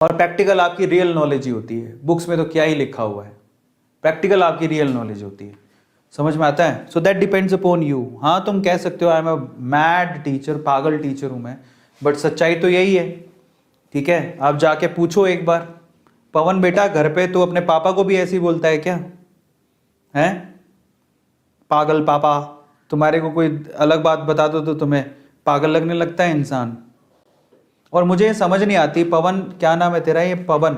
और प्रैक्टिकल आपकी real knowledge ही होती है। बुक्स में तो क्या ही लिखा हुआ है, प्रैक्टिकल आपकी रियल नॉलेज होती है। समझ में आता है? So that depends upon you. हाँ, तुम कह सकते हो I am a mad teacher, पागल टीचर हूँ मैं, बट सच्चाई तो यही है। ठीक है, आप जाके पूछो एक बार, पवन बेटा घर पे तो अपने पापा को भी ऐसे ही बोलता है क्या? हैं पागल पापा। तुम्हारे को कोई अलग बात बता दो तो तुम्हें पागल लगने लगता है इंसान। और मुझे ये समझ नहीं आती, पवन क्या नाम है तेरा, ये पवन,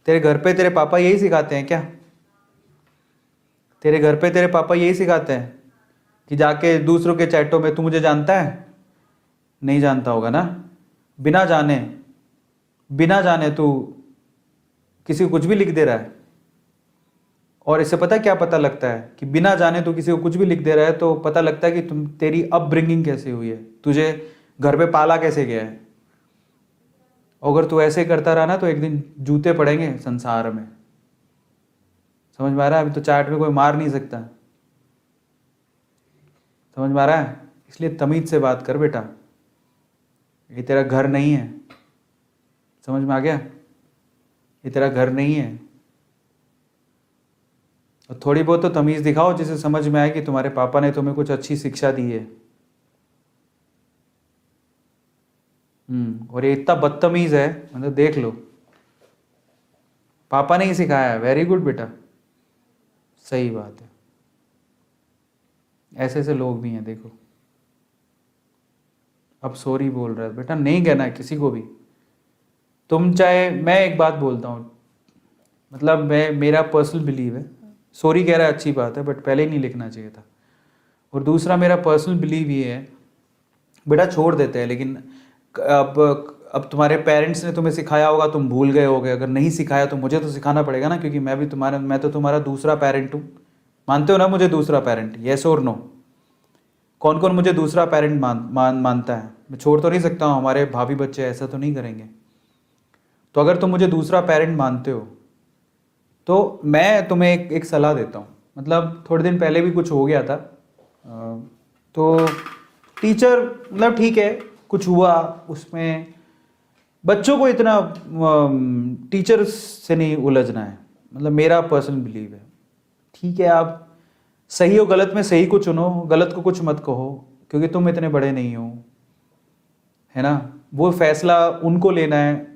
तेरे घर पे तेरे पापा यही सिखाते हैं क्या? तेरे घर पे तेरे पापा यही सिखाते हैं कि जाके दूसरों के चैटों में तू मुझे जानता है? नहीं जानता होगा ना। बिना जाने तू किसी को कुछ भी लिख दे रहा है। और इससे पता क्या पता लगता है कि बिना जाने तू किसी को कुछ भी लिख दे रहा है, तो पता लगता है कि तेरी अपब्रिंगिंग कैसे हुई है, तुझे घर पे पाला कैसे गया है। अगर तू ऐसे करता रहा ना तो एक दिन जूते पड़ेंगे संसार में। समझ में आ रहा है? अभी तो चैट में कोई मार नहीं सकता। समझ में आ रहा है? इसलिए तमीज से बात कर बेटा, ये तेरा घर नहीं है। समझ में आ गया? ये तेरा घर नहीं है। और थोड़ी बहुत तो तमीज दिखाओ जिसे समझ में आए कि तुम्हारे पापा ने तुम्हें कुछ अच्छी शिक्षा दी है। और ये इतना बदतमीज है, मतलब देख लो, पापा ने ही सिखाया है। वेरी गुड बेटा, सही बात है। ऐसे ऐसे लोग भी हैं देखो। अब सॉरी बोल रहा है बेटा, नहीं कहना है किसी को भी। तुम चाहे, मैं एक बात बोलता हूँ, मतलब मेरा पर्सनल बिलीव है, सॉरी कह रहा है अच्छी बात है, बट पहले ही नहीं लिखना चाहिए था। और दूसरा मेरा पर्सनल बिलीव ये है, बेटा छोड़ देते हैं, लेकिन अब तुम्हारे पेरेंट्स ने तुम्हें सिखाया होगा, तुम भूल गए होगे। अगर नहीं सिखाया तो मुझे तो सिखाना पड़ेगा ना, क्योंकि मैं तो तुम्हारा दूसरा पेरेंट हूँ। मानते हो ना मुझे दूसरा पेरेंट? येस और नो? कौन कौन मुझे दूसरा पेरेंट मानता है? मैं छोड़ तो नहीं सकता हूँ, हमारे भाभी बच्चे ऐसा तो नहीं करेंगे। तो अगर तुम मुझे दूसरा पेरेंट मानते हो तो मैं तुम्हें एक सलाह देता हूँ। मतलब थोड़े दिन पहले भी कुछ हो गया था, तो टीचर, मतलब ठीक है कुछ हुआ उसमें, बच्चों को इतना टीचर से नहीं उलझना है, मतलब मेरा पर्सनल बिलीव है। ठीक है, आप सही हो गलत में सही को चुनो, गलत को कुछ मत कहो, क्योंकि तुम इतने बड़े नहीं हो, है ना। वो फैसला उनको लेना है,